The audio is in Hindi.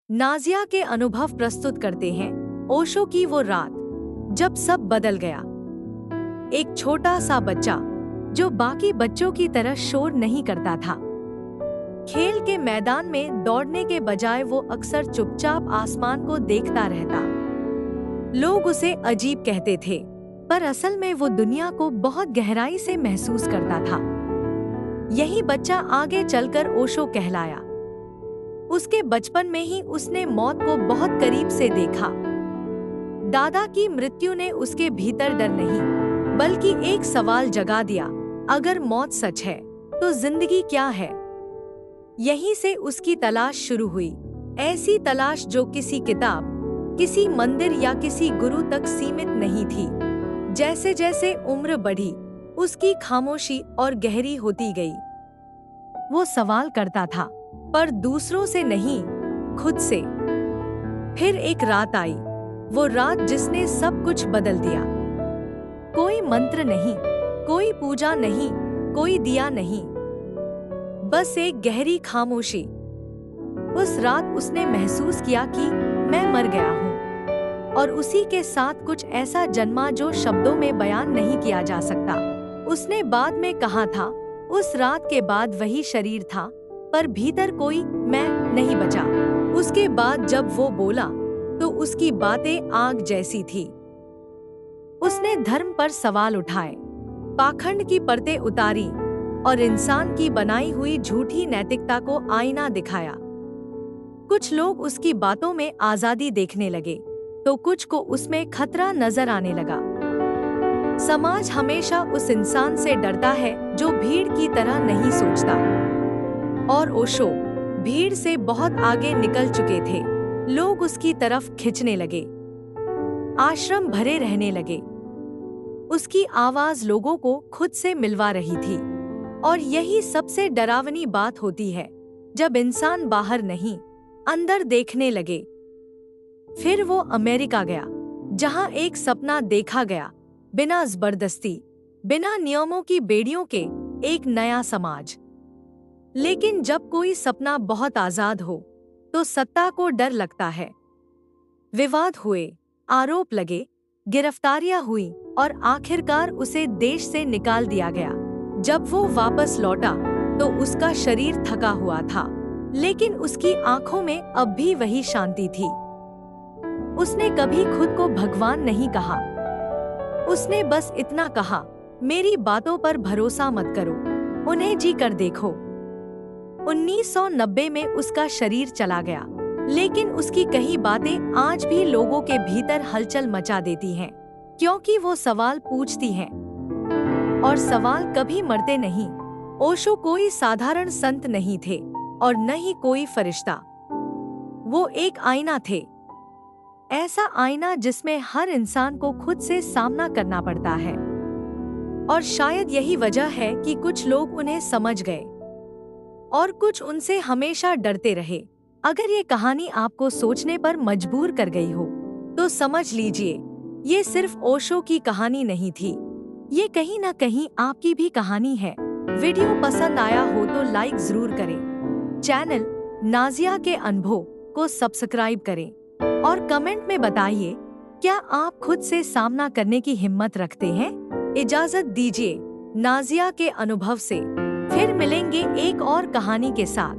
नाजिया के अनुभव प्रस्तुत करते हैं ओशो की वो रात जब सब बदल गया। एक छोटा सा बच्चा जो बाकी बच्चों की तरह शोर नहीं करता था, खेल के मैदान में दौड़ने के बजाय वो अक्सर चुपचाप आसमान को देखता रहता। लोग उसे अजीब कहते थे, पर असल में वो दुनिया को बहुत गहराई से महसूस करता था। यही बच्चा आगे चलकर ओशो कहलाया। उसके बचपन में ही उसने मौत को बहुत करीब से देखा। दादा की मृत्यु ने उसके भीतर डर नहीं, बल्कि एक सवाल जगा दिया, अगर मौत सच है तो जिंदगी क्या है। यहीं से उसकी तलाश शुरू हुई, ऐसी तलाश जो किसी किताब, किसी मंदिर या किसी गुरु तक सीमित नहीं थी। जैसे जैसे उम्र बढ़ी, उसकी खामोशी और गहरी होती गई। वो सवाल करता था, पर दूसरों से नहीं, खुद से। फिर एक रात आई, वो रात जिसने सब कुछ बदल दिया। कोई मंत्र नहीं, कोई पूजा नहीं, कोई दिया नहीं, बस एक गहरी खामोशी। उस रात उसने महसूस किया कि मैं मर गया हूँ, और उसी के साथ कुछ ऐसा जन्मा जो शब्दों में बयान नहीं किया जा सकता। उसने बाद में कहा था, उस रात के बाद वही शरीर था, पर भीतर कोई मैं नहीं बचा। उसके बाद जब वो बोला तो उसकी बातें आग जैसी थी। उसने धर्म पर सवाल उठाए, पाखंड की परतें उतारी और इंसान की बनाई हुई झूठी नैतिकता को आईना दिखाया। कुछ लोग उसकी बातों में आजादी देखने लगे, तो कुछ को उसमें खतरा नजर आने लगा। समाज हमेशा उस इंसान से डरता है जो भीड़ की तरह नहीं सोचता, और ओशो भीड़ से बहुत आगे निकल चुके थे। लोग उसकी तरफ खिंचने लगे, आश्रम भरे रहने लगे। उसकी आवाज लोगों को खुद से मिलवा रही थी। और यही सबसे डरावनी बात होती है, जब इंसान बाहर नहीं, अंदर देखने लगे। फिर वो अमेरिका गया, जहां एक सपना देखा गया, बिना जबरदस्ती, बिना नियमों की बेड़ियों के, एक नया समाज। लेकिन जब कोई सपना बहुत आजाद हो, तो सत्ता को डर लगता है। विवाद हुए, आरोप लगे, गिरफ्तारियां हुई, और आखिरकार उसे देश से निकाल दिया गया। जब वो वापस लौटा, तो उसका शरीर थका हुआ था, लेकिन उसकी आंखों में अब भी वही शांति थी। उसने कभी खुद को भगवान नहीं कहा। उसने बस इतना कहा, मेरी बातों पर भरोसा मत करो, उन्हें जी कर देखो। 1990 में उसका शरीर चला गया, लेकिन उसकी कई बातें आज भी लोगों के भीतर हलचल मचा देती हैं, क्योंकि वो सवाल पूछती हैं, और सवाल कभी मरते नहीं। ओशो कोई साधारण संत नहीं थे, और न ही कोई फरिश्ता। वो एक आईना थे, ऐसा आईना जिसमें हर इंसान को खुद से सामना करना पड़ता है। और शायद यही वजह है कि कुछ लोग उन्हें समझ गए, और कुछ उनसे हमेशा डरते रहे। अगर ये कहानी आपको सोचने पर मजबूर कर गई हो, तो समझ लीजिए, ये सिर्फ ओशो की कहानी नहीं थी, ये कहीं ना कहीं आपकी भी कहानी है। वीडियो पसंद आया हो तो लाइक जरूर करें, चैनल नाजिया के अनुभव को सब्सक्राइब करें, और कमेंट में बताइए, क्या आप खुद से सामना करने की हिम्मत रखते हैं? इजाजत दीजिए नाजिया के अनुभव से। फिर मिलेंगे एक और कहानी के साथ।